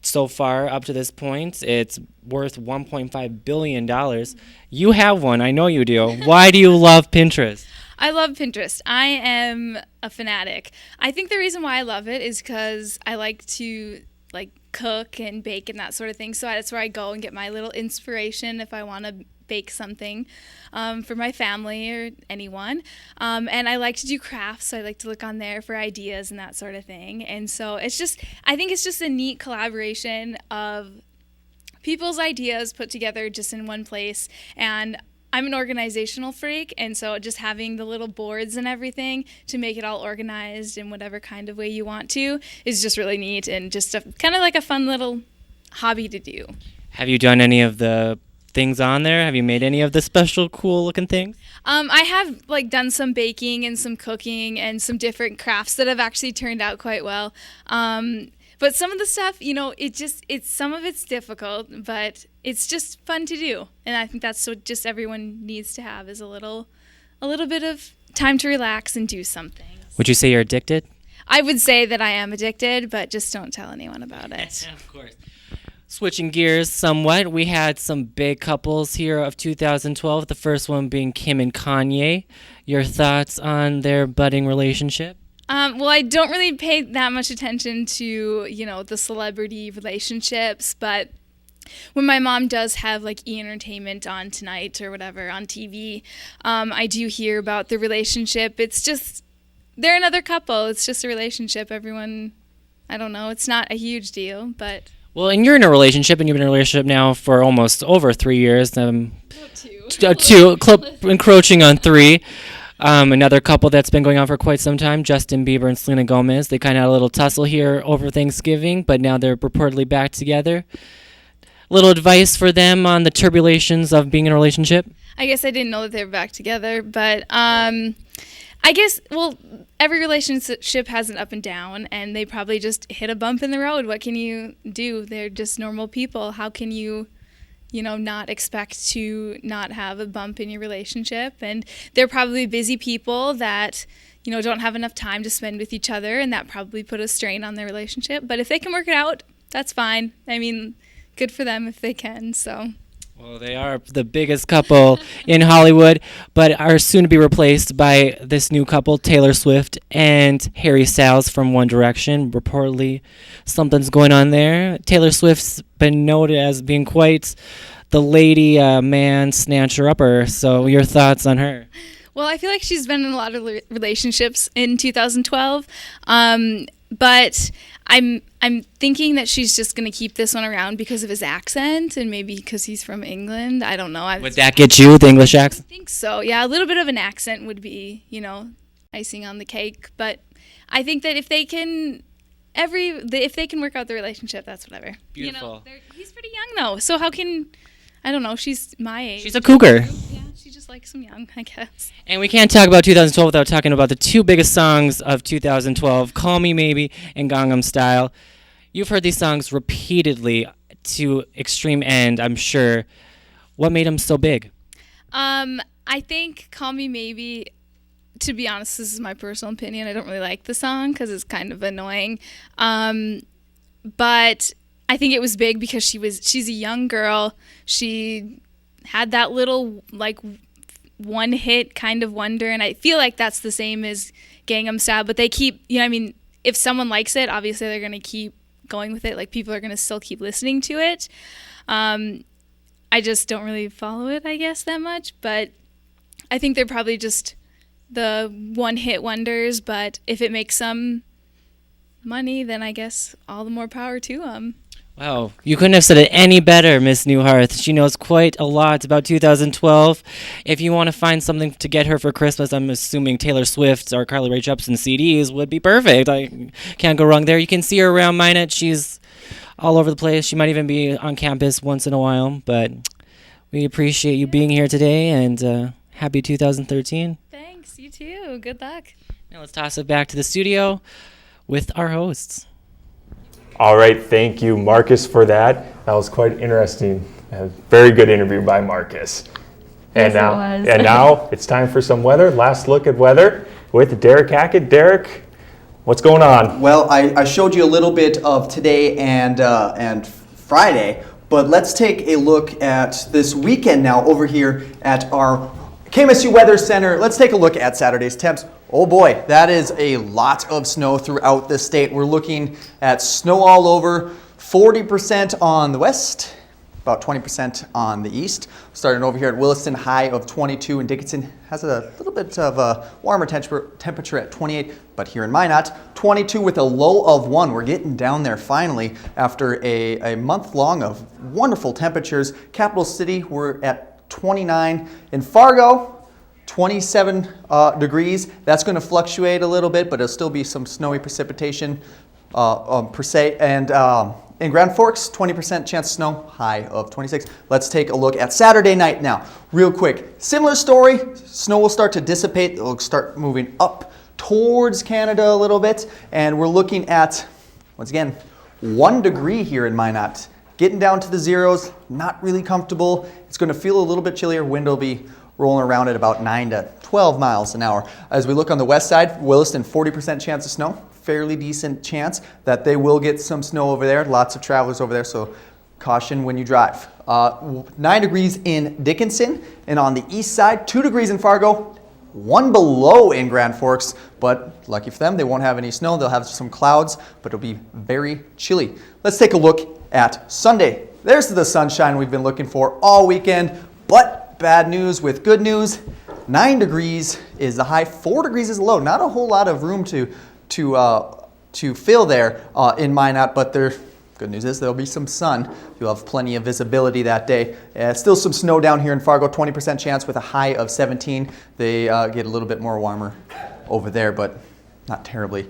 so far up to this point. It's worth $1.5 billion. You have one. I know you do. Why do you love Pinterest? I love Pinterest. I am a fanatic. I think the reason why I love it is because I like to cook and bake and that sort of thing. So that's where I go and get my little inspiration if I want to bake something for my family or anyone. And I like to do crafts, so I like to look on there for ideas and that sort of thing. And so I think it's just a neat collaboration of people's ideas put together just in one place. And I'm an organizational freak, and so just having the little boards and everything to make it all organized in whatever kind of way you want to is just really neat and just kind of like a fun little hobby to do. Have you done any of the things on there? Have you made any of the special cool looking things? I have done some baking and some cooking and some different crafts that have actually turned out quite well. But some of the stuff, some of it's difficult, but it's just fun to do. And I think that's what just everyone needs to have is a little bit of time to relax and do something. Would you say you're addicted? I would say that I am addicted, but just don't tell anyone about it. Of course. Switching gears somewhat, we had some big couples here of 2012, the first one being Kim and Kanye. Your thoughts on their budding relationship? Well, I don't really pay that much attention to, the celebrity relationships, but when my mom does have E! Entertainment on tonight or whatever on TV, I do hear about the relationship. It's just, they're another couple. It's just a relationship. Everyone, I don't know, it's not a huge deal, but... Well, and you're in a relationship, and you've been in a relationship now for almost over 3 years. Two, encroaching on 3. Another couple that's been going on for quite some time, Justin Bieber and Selena Gomez. They kind of had a little tussle here over Thanksgiving, but now they're reportedly back together. Little advice for them on the turbulations of being in a relationship? I guess I didn't know that they were back together, but I guess, every relationship has an up and down, and they probably just hit a bump in the road. What can you do? They're just normal people. How can you not expect to not have a bump in your relationship? And they're probably busy people that, don't have enough time to spend with each other, and that probably put a strain on their relationship. But if they can work it out, that's fine. I mean, good for them if they can, so... Well, they are the biggest couple in Hollywood, but are soon to be replaced by this new couple, Taylor Swift and Harry Styles from One Direction. Reportedly, something's going on there. Taylor Swift's been noted as being quite the lady man snatcher-upper, so your thoughts on her? Well, I feel like she's been in a lot of relationships in 2012, but I'm thinking that she's just going to keep this one around because of his accent and maybe because he's from England. I don't know. Would that get you, the English accent? I think so. Yeah, a little bit of an accent would be, icing on the cake. But I think that if they can work out the relationship, that's whatever. Beautiful. He's pretty young though, so how can... I don't know. She's my age. She's a cougar. Yeah, she just likes him young, I guess. And we can't talk about 2012 without talking about the 2 biggest songs of 2012, Call Me Maybe and Gangnam Style. You've heard these songs repeatedly to extreme end, I'm sure. What made them so big? I think Call Me Maybe, to be honest, this is my personal opinion. I don't really like the song because it's kind of annoying. But... I think it was big because she's a young girl. She had that little one hit kind of wonder, and I feel like that's the same as Gangnam Style, but they keep, if someone likes it, obviously they're going to keep going with it. People are going to still keep listening to it. I just don't really follow it, I guess, that much, but I think they're probably just the one hit wonders, but if it makes some money, then I guess all the more power to them. Wow, you couldn't have said it any better, Miss Newharth. She knows quite a lot about 2012. If you want to find something to get her for Christmas, I'm assuming Taylor Swift or Carly Rae Jepsen CDs would be perfect. I can't go wrong there. You can see her around Minot. She's all over the place. She might even be on campus once in a while, but we appreciate you being here today, and happy 2013. Thanks, you too. Good luck. Now let's toss it back to the studio with our hosts. All right, thank you, Marcus, for that. That was quite interesting. A very good interview by Marcus. And Yes, now, it was. and now it's time for some weather. Last look at weather with Derek Hackett. Derek, what's going on? Well, I showed you a little bit of today and Friday, but let's take a look at this weekend now over here at our KMSU Weather Center. Let's take a look at Saturday's temps. Oh boy, that is a lot of snow throughout the state. We're looking at snow all over, 40% on the west, about 20% on the east. Starting over here at Williston, high of 22, and Dickinson has a little bit of a warmer temperature at 28, but here in Minot, 22 with a low of 1. We're getting down there finally after a month long of wonderful temperatures. Capital City, we're at 29. In Fargo, 27 degrees. That's going to fluctuate a little bit, but it'll still be some snowy precipitation per se. And in Grand Forks, 20% chance of snow, high of 26. Let's take a look at Saturday night now, real quick. Similar story. Snow will start to dissipate. It'll start moving up towards Canada a little bit. And we're looking at, once again, 1 degree here in Minot. Getting down to the zeros, not really comfortable. It's going to feel a little bit chillier. Wind will be rolling around at about 9 to 12 miles an hour. As we look on the west side, Williston, 40% chance of snow. Fairly decent chance that they will get some snow over there. Lots of travelers over there, so caution when you drive. 9 degrees in Dickinson, and on the east side, 2 degrees in Fargo, 1 below in Grand Forks, but lucky for them, they won't have any snow. They'll have some clouds, but it'll be very chilly. Let's take a look at Sunday. There's the sunshine we've been looking for all weekend, but bad news with good news. 9 degrees is the high, 4 degrees is low. Not a whole lot of room to fill there in Minot, but good news is there'll be some sun. You'll have plenty of visibility that day. Still some snow down here in Fargo, 20% chance with a high of 17. They get a little bit more warmer over there, but not terribly.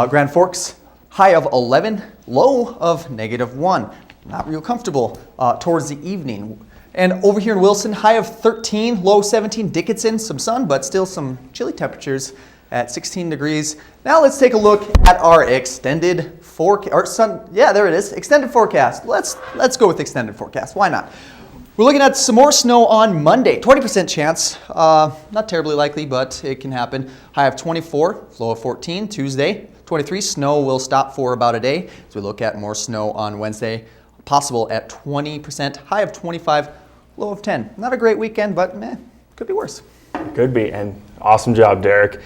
Grand Forks, high of 11, low of -1. Not real comfortable towards the evening. And over here in Wilson, high of 13, low 17. Dickinson, some sun, but still some chilly temperatures at 16 degrees. Now let's take a look at our extended forecast. Yeah, there it is. Extended forecast. Let's go with extended forecast. Why not? We're looking at some more snow on Monday. 20% chance. Not terribly likely, but it can happen. High of 24, low of 14. Tuesday, 23. Snow will stop for about a day. As we look at more snow on Wednesday, possible at 20%. High of 25. Low of 10. Not a great weekend, but could be worse. Could be, and awesome job, Derek.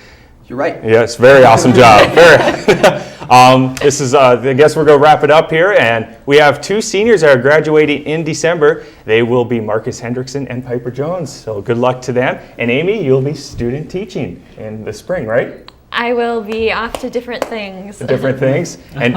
You're right. Yes, very awesome job. This is, I guess we're going to wrap it up here, and we have 2 seniors that are graduating in December. They will be Marcus Hendrickson and Piper Jones, so good luck to them. And Amy, you'll be student teaching in the spring, right? I will be off to different things. Different things. And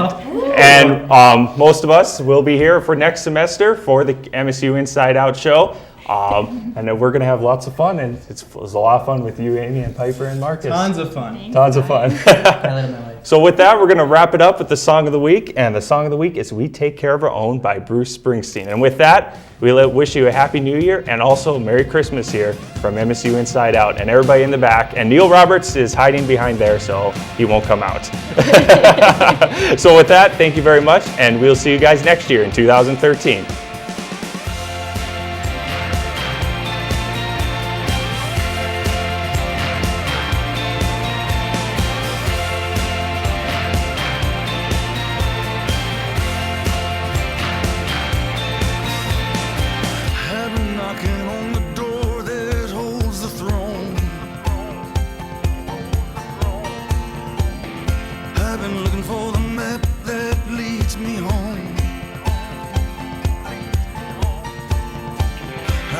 most of us will be here for next semester for the MSU Inside Out show. And then we're going to have lots of fun, and it was a lot of fun with you, Amy, and Piper, and Marcus. Tons of fun. Tons of fun. So with that, we're going to wrap it up with the Song of the Week, and the Song of the Week is We Take Care of Our Own by Bruce Springsteen. And with that, we wish you a Happy New Year and also Merry Christmas here from MSU Inside Out and everybody in the back. And Neil Roberts is hiding behind there, so he won't come out. So with that, thank you very much, and we'll see you guys next year in 2013.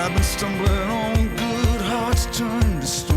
I've been stumbling on good hearts turned to stone.